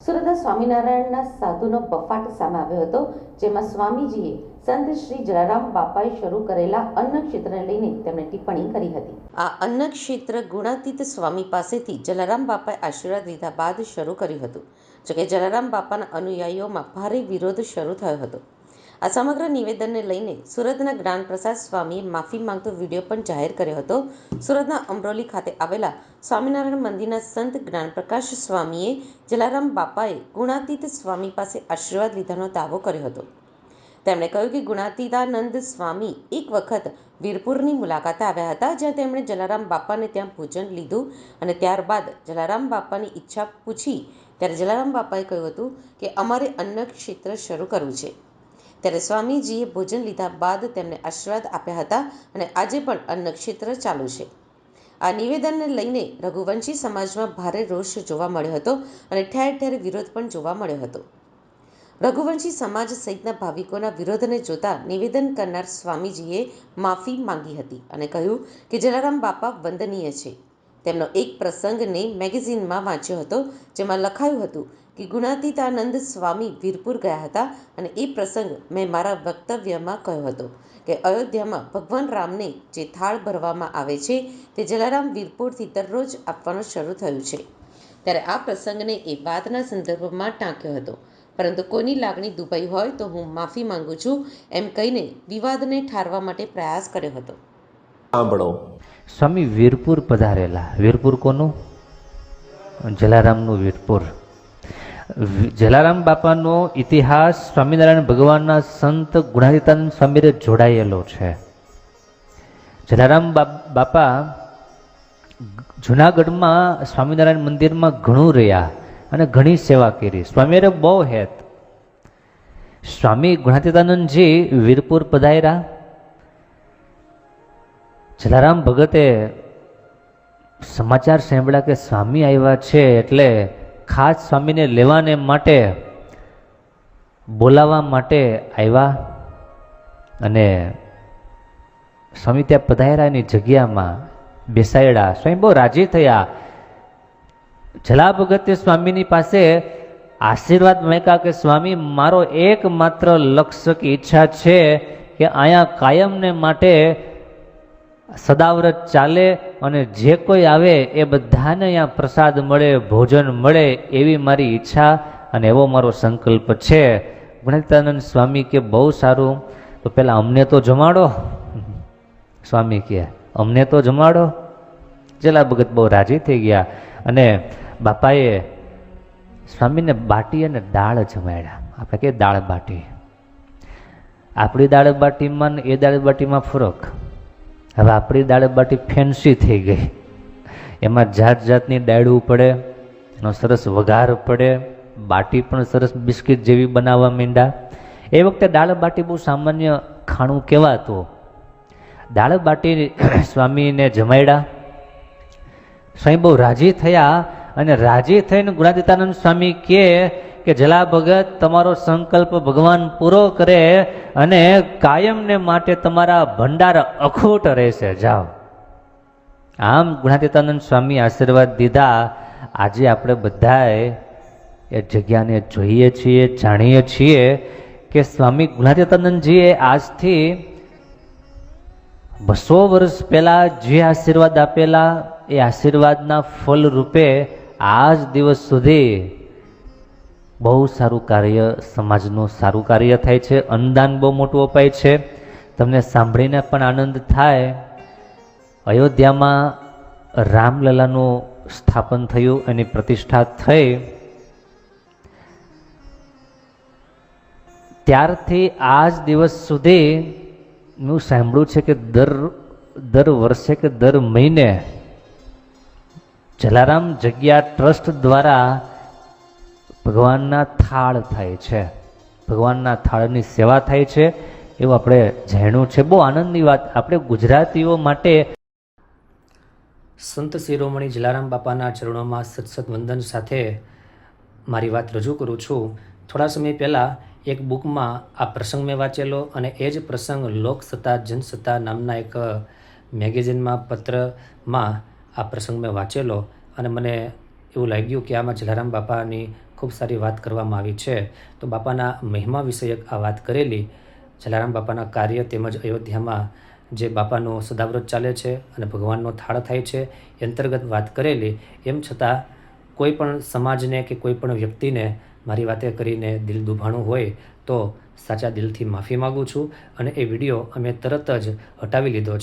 સુરતના સ્વામિનારાયણના સાધુનો બફાટ સામે આવ્યો હતો, જેમાં સ્વામીજીએ સંત શ્રી જલારામ બાપાએ શરૂ કરેલા અન્નક્ષેત્રને લઈને તેમણે ટિપ્પણી કરી હતી. આ અન્નક્ષેત્ર ગુણાતીત સ્વામી પાસેથી જલારામ બાપાએ આશીર્વાદ લીધા બાદ શરૂ કર્યું હતું. જોકે જલારામ બાપાના અનુયાયીઓમાં ભારે વિરોધ શરૂ થયો હતો. આ સમગ્ર નિવેદનને લઈને સુરતના જ્ઞાન પ્રસાદ સ્વામીએ માફી માંગતો વિડીયો પણ જાહેર કર્યો હતો. સુરતના અમરોલી ખાતે આવેલા સ્વામિનારાયણ મંદિરના સંત જ્ઞાનપ્રકાશ સ્વામીએ જલારામ બાપાએ ગુણાતીત સ્વામી પાસે આશીર્વાદ લીધાનો દાવો કર્યો હતો. તેમણે કહ્યું કે ગુણાતીતાનંદ સ્વામી એક વખત વીરપુરની મુલાકાતે આવ્યા હતા, જ્યાં તેમણે જલારામ બાપાને ત્યાં ભોજન લીધું અને ત્યારબાદ જલારામ બાપાની ઈચ્છા પૂછી ત્યારે જલારામ બાપાએ કહ્યું હતું કે અમારે અન્નક્ષેત્ર શરૂ કરવું છે. ત્યારે સ્વામીજીએ ભોજન લીધા બાદ તેમને આશીર્વાદ આપ્યા હતા અને આજે પણ અન્નક્ષેત્ર ચાલુ છે. આ નિવેદનને લઈને રઘુવંશી સમાજમાં ભારે રોષ જોવા મળ્યો હતો અને ઠેર ઠેર વિરોધ પણ જોવા મળ્યો હતો. રઘુવંશી સમાજ સહિતના ભાવિકોના વિરોધને જોતા નિવેદન કરનાર સ્વામીજીએ માફી માંગી હતી અને કહ્યું કે જલારામ બાપા વંદનીય છે. તેમનો એક પ્રસંગને મેગેઝિનમાં વાંચ્યો હતો, જેમાં લખાયું હતું કે ગુણાતીતાનંદ સ્વામી વીરપુર ગયા હતા અને એ પ્રસંગ મેં મારા વક્તવ્યમાં કહ્યો હતો કે અયોધ્યામાં ભગવાન રામને જે થાળ ભરવામાં આવે છે તે જલારામ વીરપુરથી દરરોજ આપવાનું શરૂ થયું છે. ત્યારે આ પ્રસંગને એ વાતના સંદર્ભમાં ટાંક્યો હતો, પરંતુ કોઈની લાગણી દુભાઈ હોય તો હું માફી માંગુ છું એમ કહીને વિવાદને ઠારવા માટે પ્રયાસ કર્યો હતો. સાંભળો, સ્વામી વીરપુર પધારેલા. વીરપુર કોનું? જલારામનું વીરપુર. જલારામ બાપાનો ઇતિહાસ સ્વામિનારાયણ ભગવાનના સંત ગુણાતીતાનંદ સ્વામીને જોડાયેલો છે. જલારામ બાપા જુનાગઢમાં સ્વામિનારાયણ મંદિરમાં ઘણું રહ્યા અને ઘણી સેવા કરી. સ્વામીએ બહુ હેત. સ્વામી ગુણાતીતાનંદજી વીરપુર પધાર્યા. જલારામ ભગતે સમાચાર સાંભળ્યા કે સ્વામી આવ્યા છે, એટલે ખાસ સ્વામીને લેવાને માટે બોલાવવા માટે આવ્યા અને સ્વામી ત્યાં પધાર્યા. એની જગ્યામાં બેસાડ્યા. સ્વામી બહુ રાજી થયા. જલા ભગતે સ્વામીની પાસે આશીર્વાદ માંગ્યા કે સ્વામી, મારો એકમાત્ર લક્ષ્ય કે ઈચ્છા છે કે અહીંયા કાયમને માટે સદાવ્રત ચાલે અને જે કોઈ આવે એ બધાને અહીંયા પ્રસાદ મળે, ભોજન મળે, એવી મારી ઈચ્છા અને એવો મારો સંકલ્પ છે. ગુણાતીતાનંદ સ્વામી કે બહુ સારું, તો પેલા અમને તો જમાડો. સ્વામી કે અમને તો જમાડો. જલા ભગત બહુ રાજી થઈ ગયા અને બાપાએ સ્વામીને બાટી અને દાળ જમાડ્યા. આપણે કે દાળ બાટી. આપણી દાળ બાટીમાં ને એ દાળ બાટીમાં ફરક. હવે આપણી દાળ બાટી ફેન્સી થઈ ગઈ. એમાં જાત જાતની ડાળું પડે, એનો સરસ વઘાર પડે, બાટી પણ સરસ બિસ્કિટ જેવી બનાવવા માંડ્યા. એ વખતે દાળ બાટી બહુ સામાન્ય ખાણું કહેવાતું. દાળ બાટી સ્વામીને જમાડ્યા. સ્વામી બહુ રાજી થયા અને રાજી થઈને ગુણાતીતાનંદ સ્વામી કે જલા ભગત, તમારો સંકલ્પ ભગવાન પૂરો કરે અને કાયમને માટે તમારા ભંડાર અખૂટ રહેશે, જાઓ. આમ ગુણાતીતાનંદ સ્વામી આશીર્વાદ દીધા. આજે આપણે બધાએ એ જગ્યાને જોઈએ છીએ, જાણીએ છીએ કે સ્વામી ગુણાતીતાનંદજીએ આજથી 200 વર્ષ પહેલા જે આશીર્વાદ આપેલા, એ આશીર્વાદના ફળ રૂપે આજ દિવસ સુધી બહુ સારું કાર્ય, સમાજનું સારું કાર્ય થાય છે. અન્નદાન બહુ મોટું અપાય છે. તમને સાંભળીને પણ આનંદ થાય. અયોધ્યામાં રામલલાનું સ્થાપન થયું, એની પ્રતિષ્ઠા થઈ. ત્યારથી આજ દિવસ સુધી હું સાંભળ્યું છે કે દર વર્ષે કે દર મહિને જલારામ જગ્યા ટ્રસ્ટ દ્વારા ભગવાનના થાળ થાય છે. ભગવાનના થાળની સેવા થાય છે, એવું આપણે જાણ્યું છે. બહુ આનંદની વાત. આપણે ગુજરાતીઓ માટે સંત શિરોમણી જલારામ બાપાના ચરણોમાં સતસત વંદન સાથે મારી વાત રજૂ કરું છું. થોડા સમય પહેલાં એક બુકમાં આ પ્રસંગ મેં વાંચેલો અને એ જ પ્રસંગ લોકસત્તા જનસત્તા નામના એક મેગેઝિનમાં, પત્રમાં આ પ્રસંગ મેં વાંચેલો અને મને એવું લાગ્યું કે આમાં જલારામ બાપાની ખૂબ સારી વાત કરવામાં આવી છે. તો બાપાના મહિમા વિષયક આ વાત કરેલી, જલારામ બાપાના કાર્ય તેમજ અયોધ્યામાં જે બાપાનો સદાવ્રત ચાલે છે અને ભગવાનનો થાળ થાય છે એ અંતર્ગત વાત કરેલી. એમ છતાં કોઈ પણ સમાજને કે કોઈ પણ વ્યક્તિને મારી વાતે કરીને દિલ દુભાણું હોય તો સાચા દિલથી માફી માગું છું અને એ વિડીયો અમે તરત જ હટાવી લીધો છે.